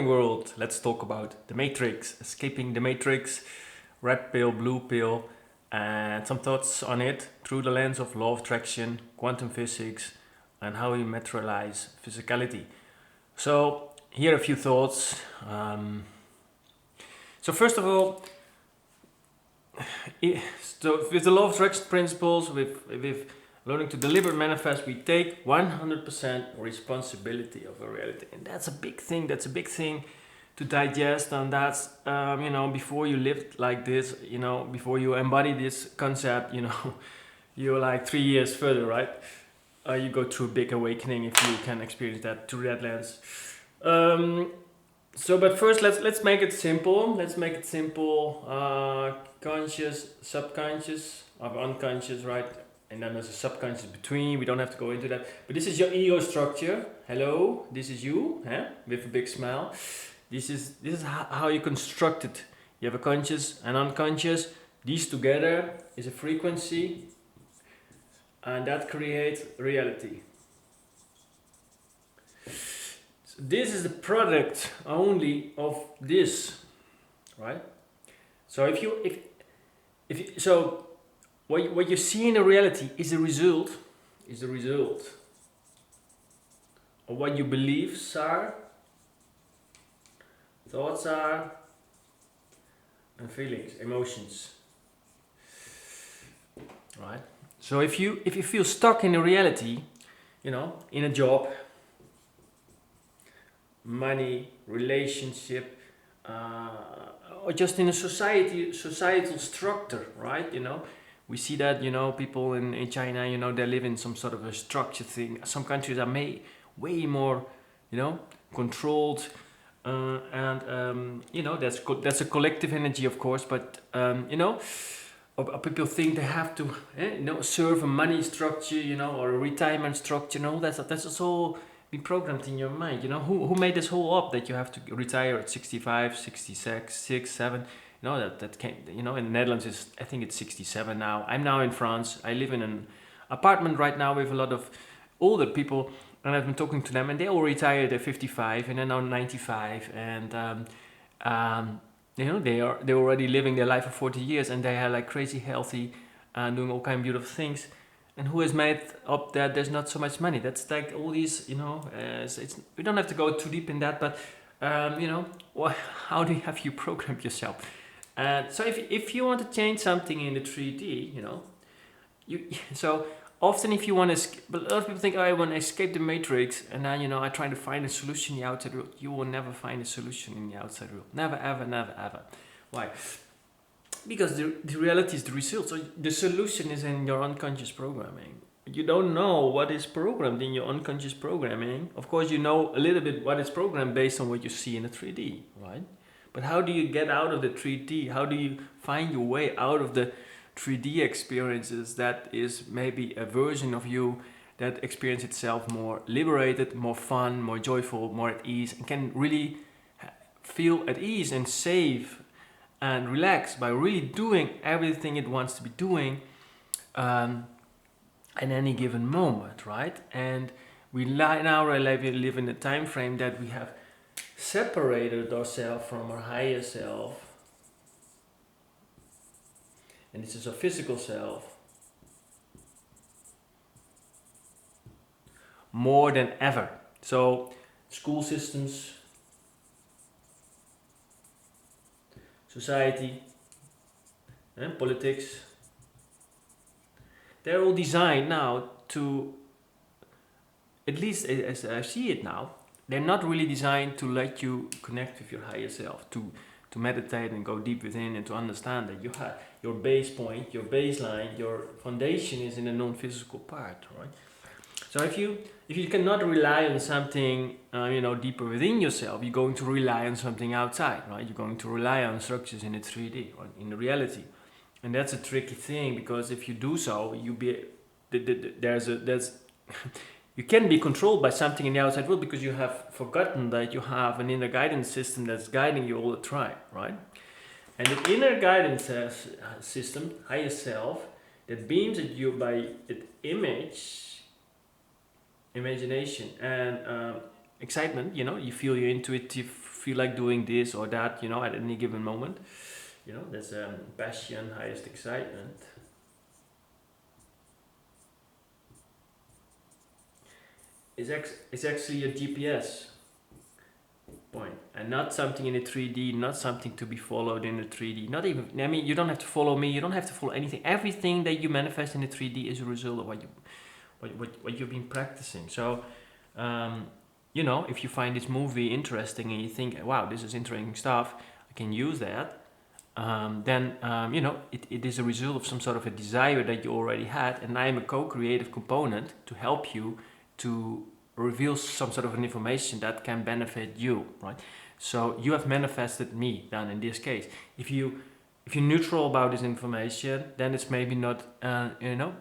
World, let's talk about the Matrix, escaping the Matrix, red pill, blue pill, and some thoughts on it through the lens of law of attraction, quantum physics, and how we materialize physicality. So, here are a few thoughts. So, first of all, so with the law of attraction principles, with learning to deliver manifest, we take 100% responsibility of our reality, and that's a big thing. That's a big thing to digest, and that's before you lived like this, before you embody this concept, you're like 3 years further, right? You go through a big awakening if you can experience that through that lens. Um, but first, let's make it simple. Let's make it simple. Conscious, subconscious, or unconscious, right? And then there's a subconscious between. We don't have to go into that. But this is your ego structure. Hello, this is you, with a big smile. This is how you construct it. You have a conscious and unconscious. These together is a frequency, and that creates reality. So this is the product only of this, right? So so what you see in the reality is the result of what your beliefs are, thoughts are, and feelings, emotions, right? So if you feel stuck in a reality, in a job, money, relationship, or just in a societal structure, right? We see that people in China, they live in some sort of a structured thing. Some countries are way more, controlled, and that's a collective energy, of course. But people think they have to, serve a money structure, or a retirement structure. That's all be programmed in your mind. Who made this whole up that you have to retire at 65, 66, 6, 7? That came, in the Netherlands is, I think it's 67 now. I'm now in France. I live in an apartment right now with a lot of older people, and I've been talking to them, and they all retired at 55, and they're now 95, and they're already living their life for 40 years, and they are like crazy healthy and doing all kind of beautiful things. And who has made up that there's not so much money? That's like all these, we don't have to go too deep in that, but how do you have you programmed yourself? So if you want to change something in the 3D, so often if you want to, but a lot of people think, oh, I want to escape the matrix, and then I try to find a solution in the outside world. You will never find a solution in the outside world. Never, ever, never, ever. Why? Because the reality is the result. So the solution is in your unconscious programming. You don't know what is programmed in your unconscious programming. Of course, you know a little bit what is programmed based on what you see in the 3D, right? But how do you get out of the 3D? How do you find your way out of the 3D experiences that is maybe a version of you that experience itself more liberated, more fun, more joyful, more at ease, and can really feel at ease and safe and relax by really doing everything it wants to be doing at any given moment, right? And we now live in a time frame that we have separated ourselves from our higher self, and this is our physical self, more than ever. So school systems, society, and politics, they're all designed now to, at least as I see it now, they're not really designed to let you connect with your higher self, to meditate and go deep within and to understand that you have your base point, your baseline, your foundation is in the non-physical part, right? So if you cannot rely on something deeper within yourself, you're going to rely on something outside, right? You're going to rely on structures in the 3D or in the reality, and that's a tricky thing, because if you do so, there's you can be controlled by something in the outside world, because you have forgotten that you have an inner guidance system that's guiding you all the time, right? And the inner guidance system, higher self, that beams at you by its imagination, and excitement. You feel your intuitive feel like doing this or that, at any given moment. There's passion, highest excitement. It's actually a GPS point, and not something in a 3D, not something to be followed in a 3D. Not even, I mean, you don't have to follow me, you don't have to follow anything. Everything that you manifest in a 3D is a result of what you've been practicing. So, if you find this movie interesting and you think, wow, this is interesting stuff, I can use that, then it is a result of some sort of a desire that you already had, and I am a co-creative component to help you to reveal some sort of an information that can benefit you, right? So you have manifested me then in this case. If you're neutral about this information, then it's maybe not,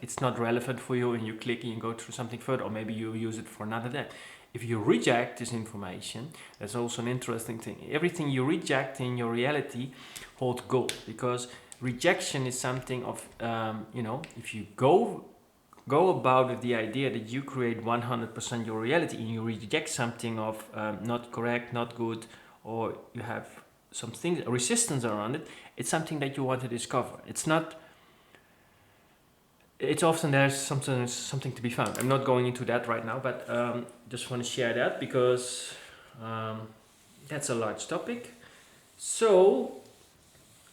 it's not relevant for you, and you click and you go through something further, or maybe you use it for another day. If you reject this information, that's also an interesting thing. Everything you reject in your reality holds gold, because rejection is something of, if you go about with the idea that you create 100% your reality, and you reject something of not correct, not good, or you have something, a resistance around it, it's something that you want to discover. It's often there's something to be found. I'm not going into that right now, but just want to share that because that's a large topic. So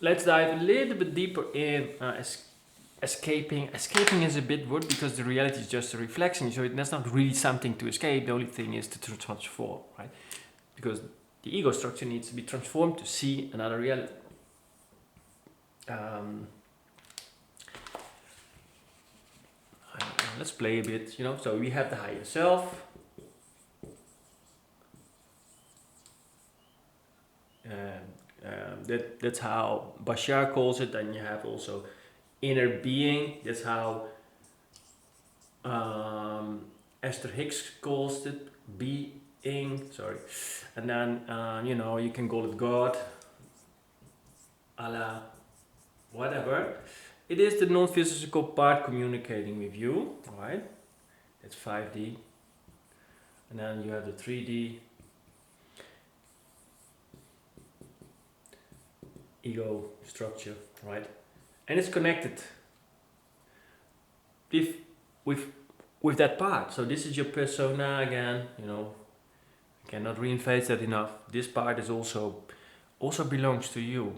let's dive a little bit deeper in escaping. Escaping is a bit word because the reality is just a reflection, so there's not really something to escape. The only thing is to transform, right? Because the ego structure needs to be transformed to see another reality. Let's play a bit, so we have the higher self. That's how Bashar calls it, and you have also inner being. That's how Esther Hicks calls it, being. Sorry, and then you can call it God, Allah, whatever. It is the non-physical part communicating with you, right? It's 5D, and then you have the 3D. Ego structure, right? And it's connected with that part. So this is your persona again, I cannot reinforce that enough. This part is also belongs to you.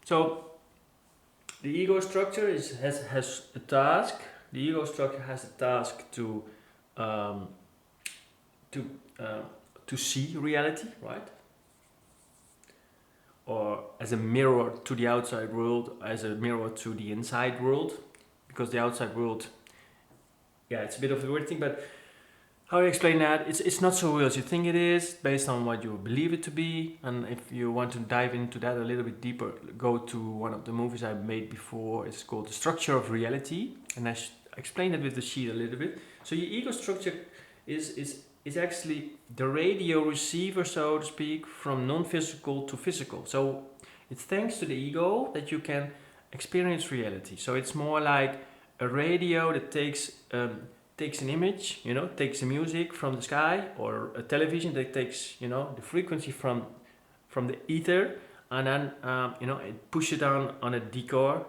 So the ego structure has a task. The ego structure has a task to see reality, right? Or as a mirror to the outside world, as a mirror to the inside world, because the outside world, it's a bit of a weird thing, but how you explain that? It's not so real as you think it is, based on what you believe it to be. And if you want to dive into that a little bit deeper, go to one of the movies I made before. It's called The Structure of Reality, and I explained it with the sheet a little bit. So your ego structure is actually the radio receiver, so to speak, from non-physical to physical. So it's thanks to the ego that you can experience reality. So it's more like a radio that takes an image, takes the music from the sky, or a television that takes, the frequency from the ether, and then, it pushes it on a decor,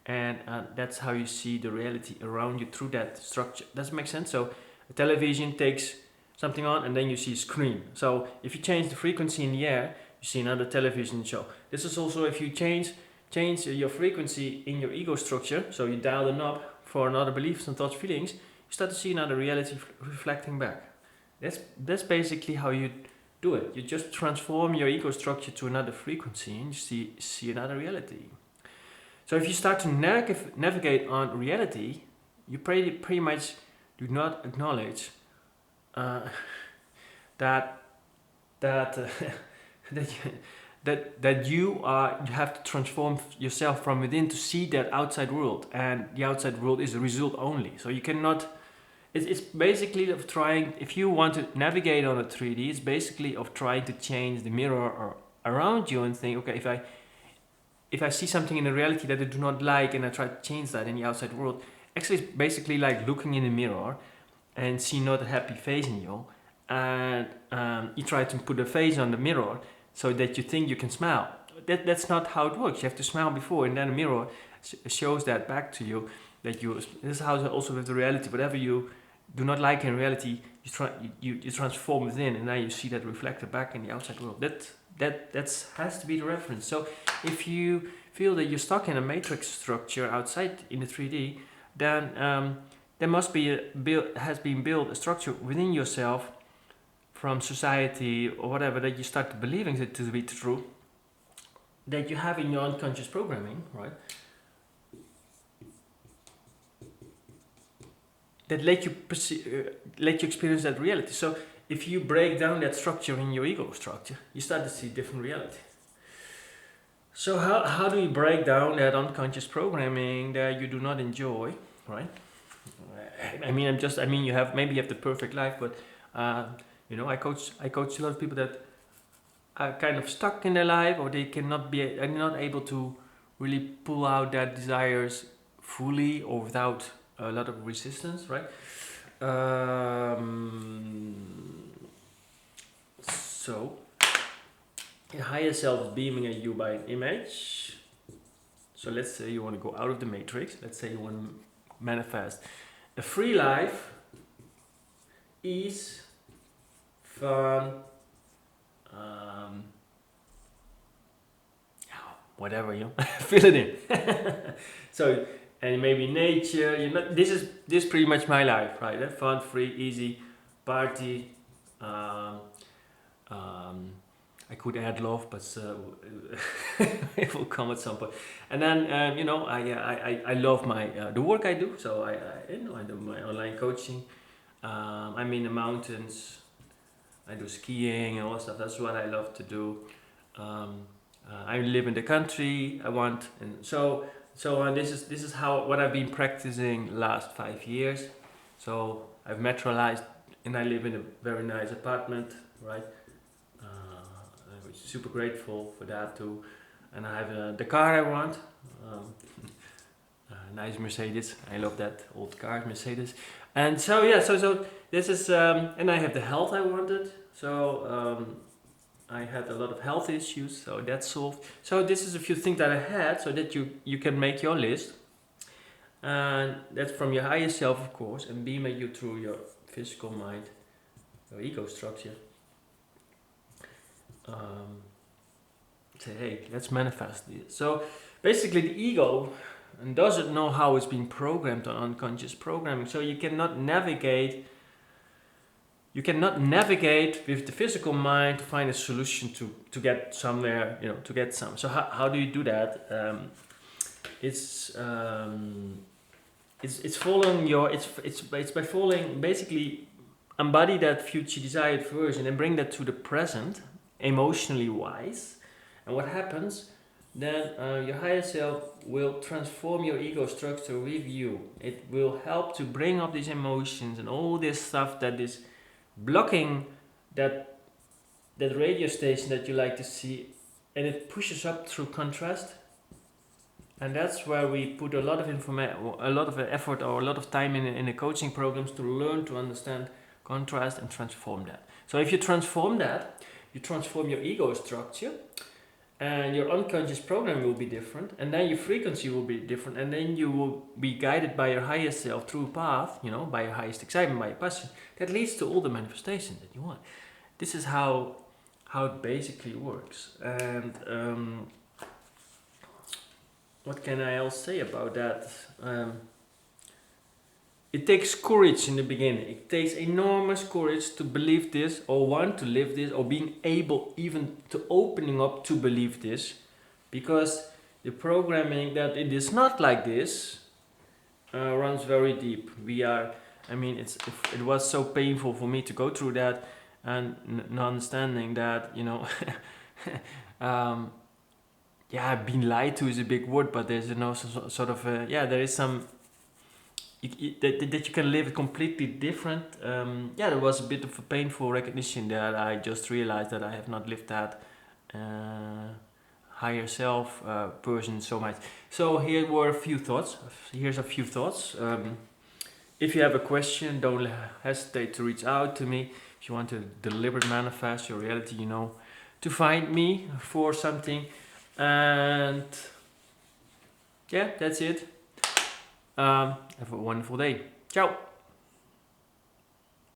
and that's how you see the reality around you through that structure. Does it make sense? So a television takes something on, and then you see a screen. So if you change the frequency in the air, you see another television show. This is also if you change your frequency in your ego structure, so you dial them up for another beliefs and thoughts, feelings, you start to see another reality reflecting back. That's basically how you do it. You just transform your ego structure to another frequency, and you see another reality. So if you start to navigate on reality, you pretty much do not acknowledge that you have to transform yourself from within to see that outside world, and the outside world is a result only. So you cannot. It's basically of trying. If you want to navigate on a 3D, it's basically of trying to change the mirror around you and think, okay, if I see something in the reality that I do not like, and I try to change that in the outside world, actually it's basically like looking in the mirror and see not a happy face in you, and you try to put a face on the mirror so that you think you can smile. That's not how it works. You have to smile before, and then the mirror shows that back to you. That you. This is how also with the reality. Whatever you do not like in reality, you transform within, and now you see that reflected back in the outside world. That has to be the reference. So if you feel that you're stuck in a matrix structure outside in the 3D, then there must be has been built a structure within yourself from society or whatever that you start believing it to be true, that you have in your unconscious programming, right? That let you experience that reality. So if you break down that structure in your ego structure, you start to see different reality. So how do you break down that unconscious programming that you do not enjoy, right? I mean you have the perfect life, but I coach a lot of people that are kind of stuck in their life, or they are not able to really pull out their desires fully or without a lot of resistance, right? So your higher self is beaming at you by an image. So let's say you want to go out of the matrix. Let's say you want to manifest a free life, ease, fun, whatever you fill it in. So, and maybe nature. This is pretty much my life, right? Fun, free, easy, party. I could add love, but it will come at some point. And then I love my the work I do. So I do my online coaching. I'm in the mountains. I do skiing and all that stuff. That's what I love to do. I live in the country. I want, and so this is what I've been practicing last 5 years. So I've metrolized, and I live in a very nice apartment, right? I'm super grateful for that too. And I have the car I want. Nice Mercedes. I love that old car, Mercedes. And so this is, and I have the health I wanted. So I had a lot of health issues, so that's solved. So this is a few things that I had, so that you can make your list. And that's from your higher self, of course, and beam at you through your physical mind, your ego structure. Say, hey, let's manifest this. So basically, the ego doesn't know how it's been programmed on unconscious programming. So you cannot navigate with the physical mind to find a solution to get somewhere, to get some. So how do you do that? It's following it's by following, basically embody that future desired version and bring that to the present, emotionally wise. And what happens then? Your higher self will transform your ego structure with you. It will help to bring up these emotions and all this stuff that is blocking that radio station that you like to see, and it pushes up through contrast. And that's where we put a lot of a lot of effort or a lot of time in the coaching programs to learn to understand contrast and transform that. So if you transform that, you transform your ego structure, and your unconscious program will be different, and then your frequency will be different, and then you will be guided by your higher self through a path, by your highest excitement, by your passion, that leads to all the manifestations that you want. This is how it basically works. And what can I else say about that? It takes courage in the beginning. It takes enormous courage to believe this, or want to live this, or being able even to opening up to believe this, because the programming that it is not like this runs very deep. It was so painful for me to go through that, and understanding that, being lied to is a big word, but there's there is some. That you can live completely different. There was a bit of a painful recognition that I just realized that I have not lived that higher self version so much. So here's a few thoughts. If you have a question, don't hesitate to reach out to me. If you want to deliberate manifest your reality, you know, to find me for something. And yeah, that's it. Have a wonderful day. Ciao.